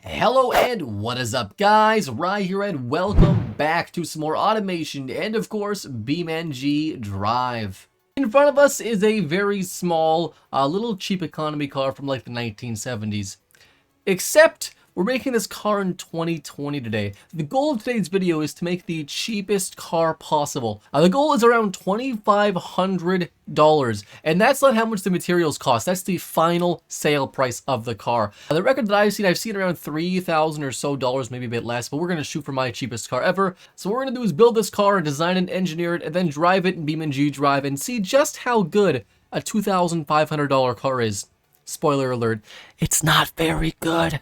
Hello and what is up, guys? Rye here and welcome back to some more automation and of course BeamNG.Drive. In front of us is a very small, little cheap economy car from like the 1970s. Except we're making this car in 2020 today. The goal of today's video is to make the cheapest car possible. The goal is around $2,500, and that's not how much the materials cost. That's the final sale price of the car. The record that I've seen around $3,000 or so, maybe a bit less, but we're gonna shoot for my cheapest car ever. So what we're gonna do is build this car, design and engineer it, and then drive it in BeamNG.Drive and see just how good a $2,500 car is. Spoiler alert, it's not very good.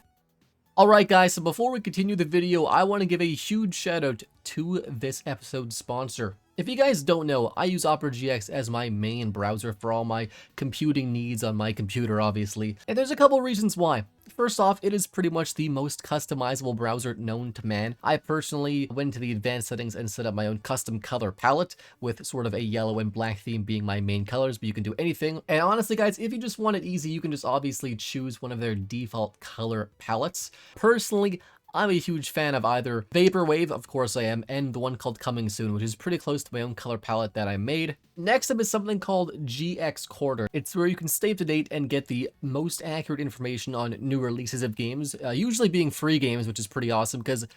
Alright guys, so before we continue the video, I want to give a huge shout out to this episode's sponsor. If you guys don't know, I use Opera GX as my main browser for all my computing needs on my computer, obviously. And there's a couple reasons why. First off, it is pretty much the most customizable browser known to man. I personally went to the advanced settings and set up my own custom color palette with sort of a yellow and black theme being my main colors, but you can do anything. And honestly guys, if you just want it easy, you can just obviously choose one of their default color palettes. Personally, I'm a huge fan of either Vaporwave, of course I am, and the one called Coming Soon, which is pretty close to my own color palette that I made. Next up is something called GX Quarter. It's where you can stay up to date and get the most accurate information on new releases of games, usually being free games, which is pretty awesome because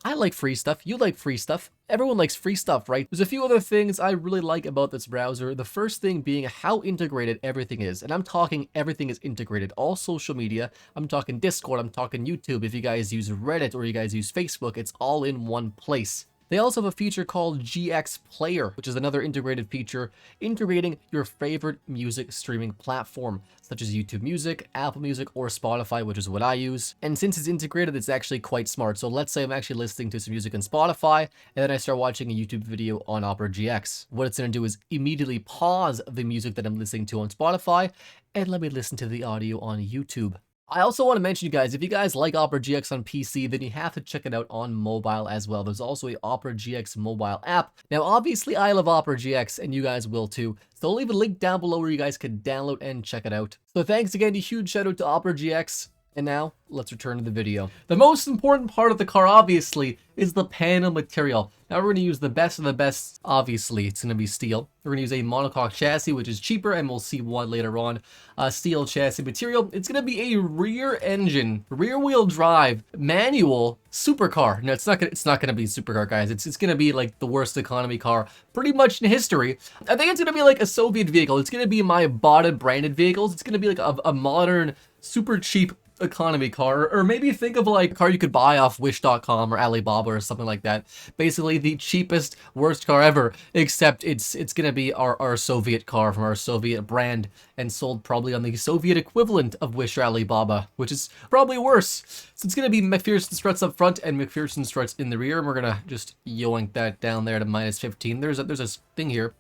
I like free stuff, you like free stuff, everyone likes free stuff, right? There's a few other things I really like about this browser. The first thing being how integrated everything is, and I'm talking everything is integrated, all social media. I'm talking Discord, I'm talking YouTube. If you guys use Reddit or you guys use Facebook, it's all in one place. They also have a feature called GX Player, which is another integrated feature, integrating your favorite music streaming platform, such as YouTube Music, Apple Music, or Spotify, which is what I use. And since it's integrated, it's actually quite smart. So let's say I'm actually listening to some music on Spotify, and then I start watching a YouTube video on Opera GX. What it's going to do is immediately pause the music that I'm listening to on Spotify, and let me listen to the audio on YouTube. I also want to mention, you guys, if you guys like Opera GX on PC, then you have to check it out on mobile as well. There's also a Opera GX mobile app. Now, obviously, I love Opera GX, and you guys will too. So I'll leave a link down below where you guys can download and check it out. So thanks again, a huge shout out to Opera GX. And now, let's return to the video. The most important part of the car, obviously, is the panel material. Now we're going to use the best of the best. Obviously, it's going to be steel. We're going to use a monocoque chassis, which is cheaper, and we'll see why later on. Steel chassis material. It's going to be a rear engine, rear wheel drive, manual supercar. No, it's not going to be a supercar, guys. It's going to be like the worst economy car pretty much in history. I think it's going to be like a Soviet vehicle. It's going to be my Bada branded vehicles. It's going to be like a modern, super cheap economy car, or maybe think of like a car you could buy off Wish.com or Alibaba or something like that. Basically the cheapest, worst car ever, except it's gonna be our Soviet car from our Soviet brand and sold probably on the Soviet equivalent of Wish or Alibaba, which is probably worse. So it's gonna be McPherson struts up front and McPherson struts in the rear, and we're gonna just yoink that down there to -15. There's a thing here.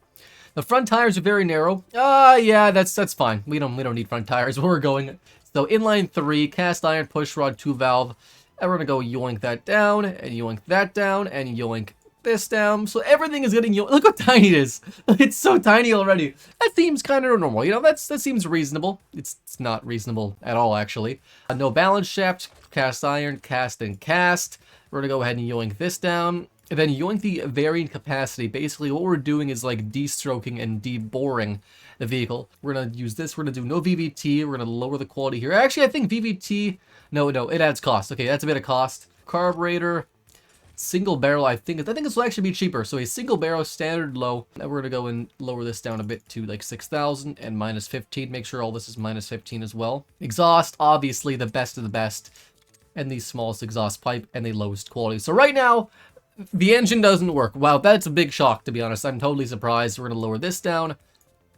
The front tires are very narrow. Yeah, that's fine. We don't need front tires where we're going. So inline 3, cast iron pushrod 2-valve, and we're gonna go yoink that down, and yoink that down, and yoink this down. So everything is getting yoinked. Look how tiny it is. It's so tiny already. That seems kind of normal, you know. That seems reasonable. It's not reasonable at all, actually. No balance shaft, cast iron, cast and cast. We're gonna go ahead and yoink this down. And then yoink the varying capacity. Basically, what we're doing is like de-stroking and de-boring the vehicle. We're going to use this. We're going to do no VVT. We're going to lower the quality here. Actually, I think VVT... No, it adds cost. Okay, that's a bit of cost. Carburetor, single barrel, I think this will actually be cheaper. So a single barrel, standard low. And we're going to go and lower this down a bit to like 6,000 and -15. Make sure all this is -15 as well. Exhaust, obviously the best of the best. And the smallest exhaust pipe and the lowest quality. So right now, the engine doesn't work. Wow, that's a big shock, to be honest. I'm totally surprised. We're going to lower this down.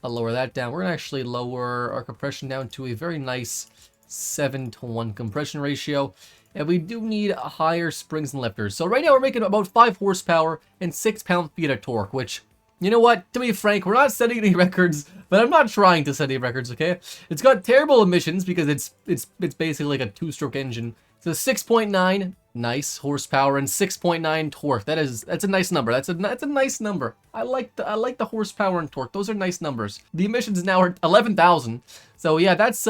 I'll lower that down. We're going to actually lower our compression down to a very nice 7:1 compression ratio. And we do need higher springs and lifters. So right now we're making about 5 horsepower and 6 pound-feet of torque, which, you know what? To be frank, we're not setting any records, but I'm not trying to set any records, okay? It's got terrible emissions because it's basically like a 2-stroke engine. So 6.9 nice horsepower and 6.9 torque. That's a nice number. That's a nice number. I like the horsepower and torque. Those are nice numbers. The emissions now are 11,000. So yeah, that's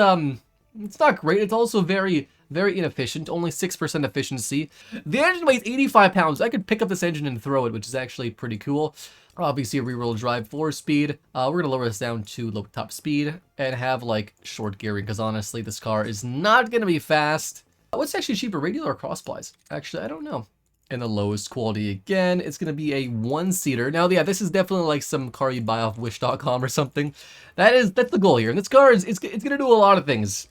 it's not great. It's also very Very inefficient, only 6% efficiency. The engine weighs 85 pounds. I could pick up this engine and throw it, which is actually pretty cool. Obviously a rear-wheel drive 4-speed. We're going to lower this down to low top speed and have like short gearing, because honestly this car is not going to be fast. What's actually cheaper, radial or cross-plies? Actually, I don't know. And the lowest quality again, it's going to be a 1-seater. Now, yeah, this is definitely like some car you buy off wish.com or something. That's the goal here. And this car it's going to do a lot of things.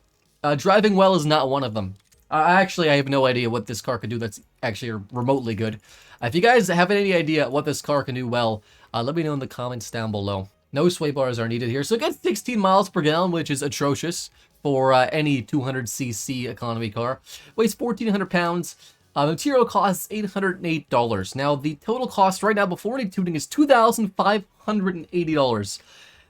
Driving well is not one of them. Actually, I have no idea what this car could do that's actually remotely good. If you guys have any idea what this car can do well, let me know in the comments down below. No sway bars are needed here. So it gets 16 miles per gallon, which is atrocious for any 200cc economy car. Weighs 1,400 pounds. Material costs $808. Now, the total cost right now before any tuning is $2,580.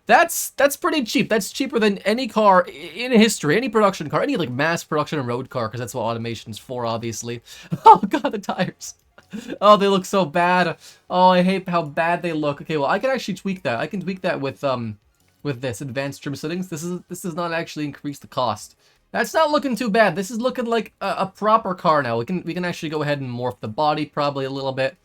That's pretty cheap. That's cheaper than any car in history, any production car, any like mass production road car, because that's what automation's for, obviously. Oh god, the tires. Oh, they look so bad. Oh, I hate how bad they look. Okay, well, I can actually tweak that. I can tweak that with this advanced trim settings. This does not actually increase the cost. That's not looking too bad. This is looking like a proper car now. We can actually go ahead and morph the body probably a little bit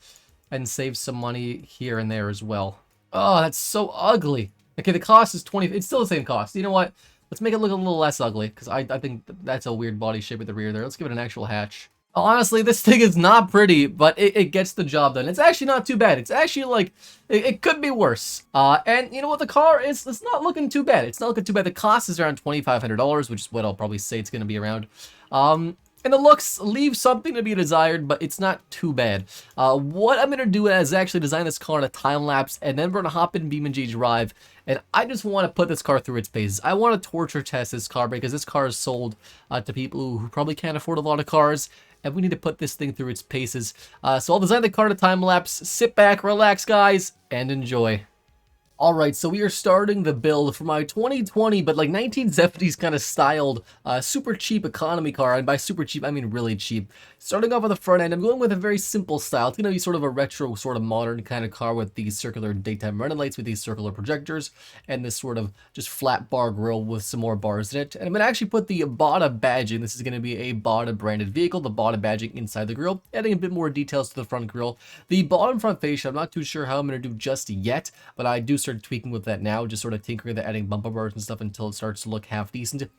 and save some money here and there as well. Oh, that's so ugly. Okay, the cost is 20. It's still the same cost. You know what? Let's make it look a little less ugly, because I think that's a weird body shape at the rear there. Let's give it an actual hatch. Honestly, this thing is not pretty, but it gets the job done. It's actually not too bad. It's actually like, it could be worse. And you know what, the car is, it's not looking too bad. It's not looking too bad. The cost is around $2,500, which is what I'll probably say it's going to be around. And the looks leave something to be desired, but it's not too bad. What I'm going to do is actually design this car in a time-lapse, and then we're going to hop in BeamNG.Drive, and I just want to put this car through its paces. I want to torture test this car, because this car is sold to people who probably can't afford a lot of cars, and we need to put this thing through its paces. So I'll design the car in a time-lapse. Sit back, relax, guys, and enjoy. Alright, so we are starting the build for my 2020, but like 1970s kind of styled, super cheap economy car, and by super cheap, I mean really cheap. Starting off on the front end, I'm going with a very simple style. It's going to be sort of a retro, sort of modern kind of car with these circular daytime running lights, with these circular projectors, and this sort of just flat bar grille with some more bars in it. And I'm going to actually put the Bada badging. This is going to be a Bada branded vehicle, the Bada badging inside the grille, adding a bit more details to the front grille. The bottom front fascia, I'm not too sure how I'm going to do just yet, but I do start tweaking with that now, just sort of tinkering with adding bumper bars and stuff until it starts to look half decent. It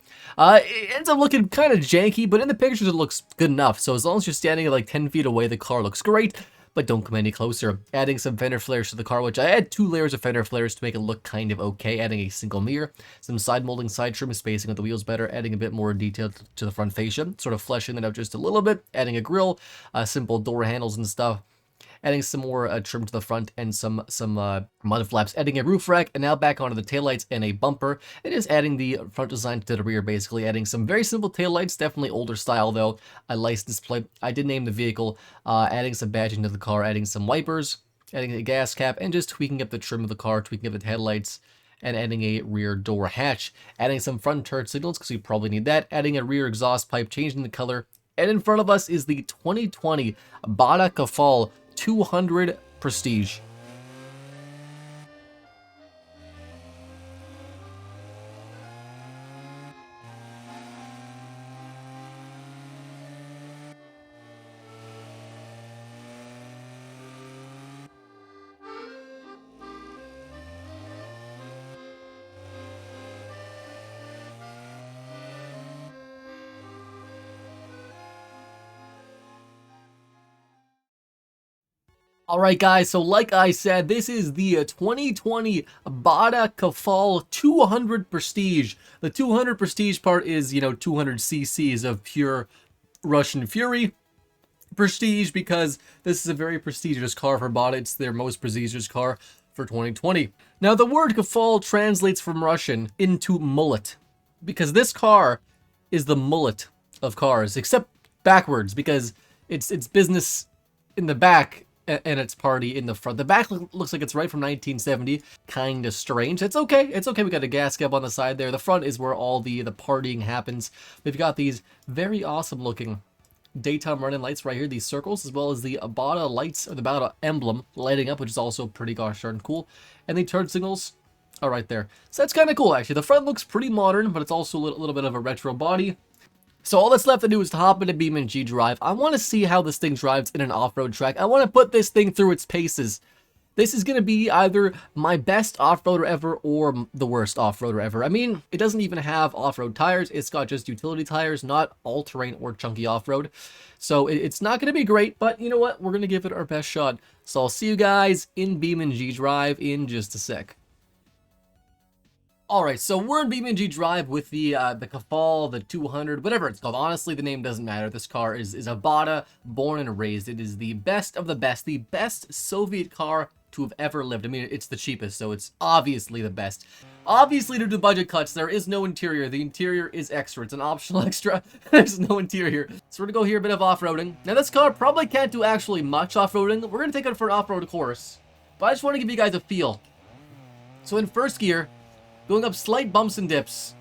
ends up looking kind of janky, but in the pictures it looks good enough. So as long as you're standing at like 10 feet away, the car looks great, but don't come any closer. Adding some fender flares to the car, which I add 2 layers of fender flares to make it look kind of okay. Adding a single mirror, some side molding, side trim, spacing with the wheels better, adding a bit more detail to the front fascia, sort of fleshing that out just a little bit, adding a grille, simple door handles and stuff. Adding some more trim to the front and some mud flaps, adding a roof rack, and now back onto the taillights and a bumper. It is adding the front design to the rear, basically adding some very simple taillights, definitely older style though. A license plate, I did name the vehicle, adding some badging to the car, adding some wipers, adding a gas cap, and just tweaking up the trim of the car, tweaking up the headlights, and adding a rear door hatch. Adding some front turret signals, because we probably need that, adding a rear exhaust pipe, changing the color. And in front of us is the 2020 Abada Fall 200 Prestige. Alright guys, so like I said, this is the 2020 Bada Fall 200 Prestige. The 200 Prestige part is, you know, 200 cc's of pure Russian fury prestige, because this is a very prestigious car for Bada. It's their most prestigious car for 2020. Now the word Kafal translates from Russian into mullet, because this car is the mullet of cars, except backwards, because it's business in the back and it's party in the front. The back looks like it's right from 1970. Kind of strange. It's okay. It's okay. We got a gas cap on the side there. The front is where all the partying happens. We've got these very awesome looking daytime running lights right here, these circles, as well as the Abada lights, or the Bada emblem lighting up, which is also pretty gosh darn cool. And the turn signals are right there. So that's kind of cool, actually. The front looks pretty modern, but it's also a little bit of a retro body. So all that's left to do is to hop into BeamNG.Drive. I want to see how this thing drives in an off-road track. I want to put this thing through its paces. This is going to be either my best off-roader ever or the worst off-roader ever. I mean, it doesn't even have off-road tires. It's got just utility tires, not all-terrain or chunky off-road. So it's not going to be great, but you know what? We're going to give it our best shot. So I'll see you guys in BeamNG.Drive in just a sec. Alright, so we're in BeamNG.Drive with the Kafal, the 200, whatever it's called. Honestly, the name doesn't matter. This car is a Bada, born and raised. It is the best of the best Soviet car to have ever lived. I mean, it's the cheapest, so it's obviously the best. Obviously, due to budget cuts, there is no interior. The interior is extra. It's an optional extra. There's no interior. So we're going to go here a bit of off-roading. Now, this car probably can't do actually much off-roading. We're going to take it for an off-road course. But I just want to give you guys a feel. So in first gear, going up slight bumps and dips.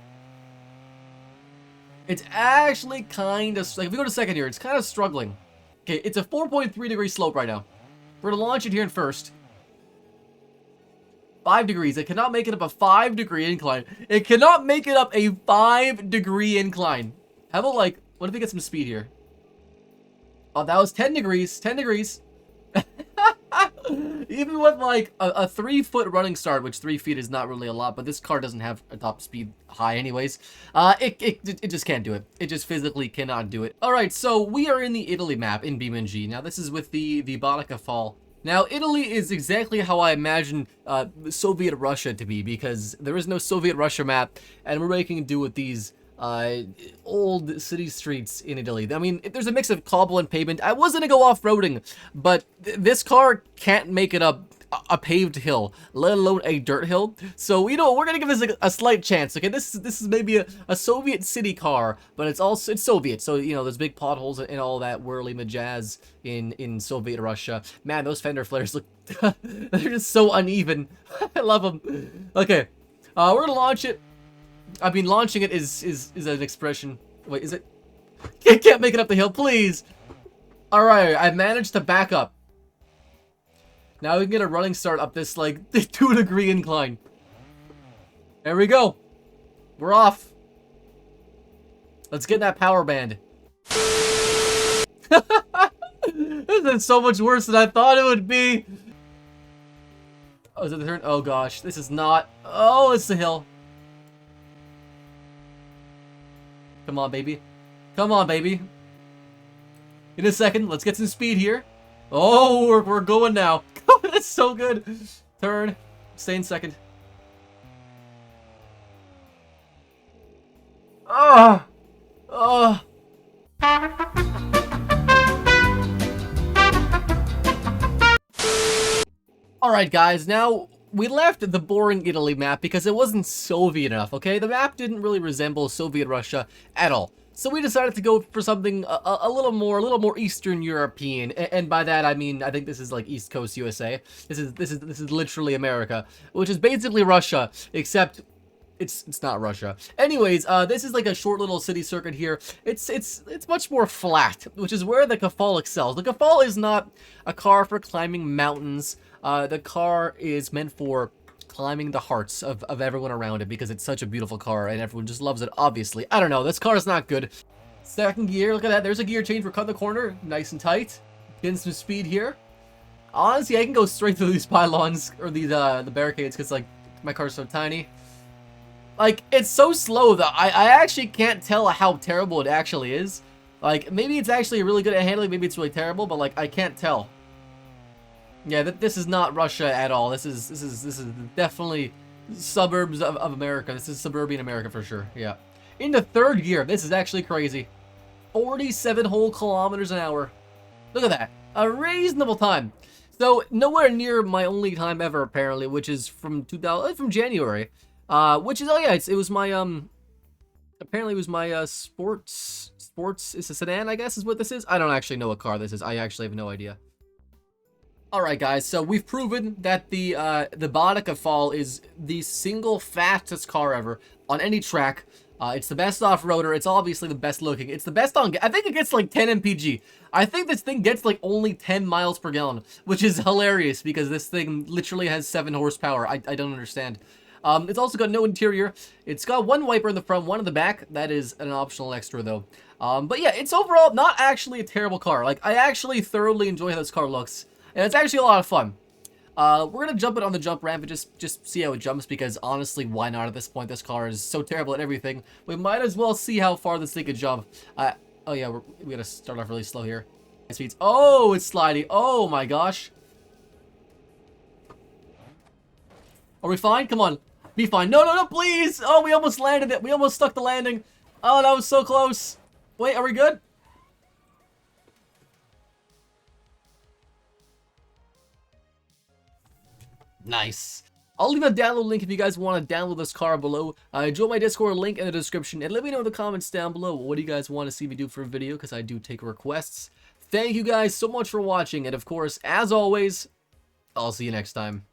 It's actually kind of, like if we go to second gear, it's kind of struggling. Okay, it's a 4.3 degree slope right now. We're going to launch it here in first. 5 degrees. It cannot make it up a 5 degree incline. It cannot make it up a 5 degree incline. How about like, what if we get some speed here? Oh, that was 10 degrees. 10 degrees. Even with like a 3-foot running start, which 3 feet is not really a lot, but this car doesn't have a top speed high anyways. It just can't do it. It just physically cannot do it. All right, so we are in the Italy map in BeamNG. Now this is with the Bada Fall. Now Italy is exactly how I imagine Soviet Russia to be, because there is no Soviet Russia map, and we're making do with these old city streets in Italy. I mean, there's a mix of cobble and pavement. I was gonna go off-roading, but this car can't make it up a paved hill, let alone a dirt hill. So, you know, we're gonna give this a slight chance. Okay, this is maybe a Soviet city car, but it's Soviet. So, you know, there's big potholes and all that whirly majazz in Soviet Russia. Man, those fender flares look they're just so uneven. I love them. Okay, we're gonna launch it. I mean, launching it is an expression. Wait, is it? I can't make it up the hill, please. All right, I managed to back up. Now we can get a running start up this like 2 degree incline. There we go. We're off. Let's get that power band. This is so much worse than I thought it would be. Oh, is it the turn? Oh gosh, this is not. Oh, it's the hill. Come on, baby. Come on, baby. In a second, let's get some speed here. Oh, we're going now. That's so good. Turn. Stay in second. Ah. Oh. Alright, guys. Now, we left the boring Italy map because it wasn't Soviet enough, okay? The map didn't really resemble Soviet Russia at all. So we decided to go for something a little more Eastern European, and by that I mean I think this is like East Coast USA. This is literally America, which is basically Russia, except it's not Russia. Anyways, this is like a short little city circuit here. It's much more flat, which is where the Kafal excels. The Kafal is not a car for climbing mountains. The car is meant for climbing the hearts of everyone around it because it's such a beautiful car and everyone just loves it, obviously. I don't know, this car is not good. Second gear, look at that, there's a gear change. We're cutting the corner, nice and tight. Getting some speed here. Honestly, I can go straight through these pylons, or these, the barricades, because, like, my car's so tiny. Like, it's so slow that I actually can't tell how terrible it actually is. Like, maybe it's actually really good at handling, maybe it's really terrible, but, like, I can't tell. Yeah, this is not Russia at all. This is definitely suburbs of America. This is suburban America for sure. Yeah. Into third gear. This is actually crazy. 47 whole kilometers an hour. Look at that. A reasonable time. So nowhere near my only time ever apparently, which is from January. Which is, oh yeah, it was my apparently it was my sports. It's a sedan, I guess is what this is. I don't actually know what car this is. I actually have no idea. Alright guys, so we've proven that the Bada Fall is the single fastest car ever on any track. It's the best off-roader, it's obviously the best looking, it's the best on, I think it gets like 10 mpg. I think this thing gets like only 10 miles per gallon, which is hilarious because this thing literally has 7 horsepower. I don't understand. It's also got no interior. It's got one wiper in the front, one in the back. That is an optional extra, though. But yeah, it's overall not actually a terrible car. Like, I actually thoroughly enjoy how this car looks. And it's actually a lot of fun. We're gonna jump it on the jump ramp and just see how it jumps, because honestly, why not at this point? This car is so terrible at everything. We might as well see how far this thing could jump. Oh yeah, we gotta start off really slow here. Speeds. Oh, it's sliding. Oh my gosh. Are we fine? Come on. Be fine. No, no, no, please. Oh, we almost landed it. We almost stuck the landing. Oh, that was so close. Wait, are we good? Nice. I'll leave a download link if you guys want to download this car below. Join my Discord link in the description, and let me know in the comments down below what do you guys want to see me do for a video, because I do take requests. Thank you guys so much for watching, and of course, as always, I'll see you next time.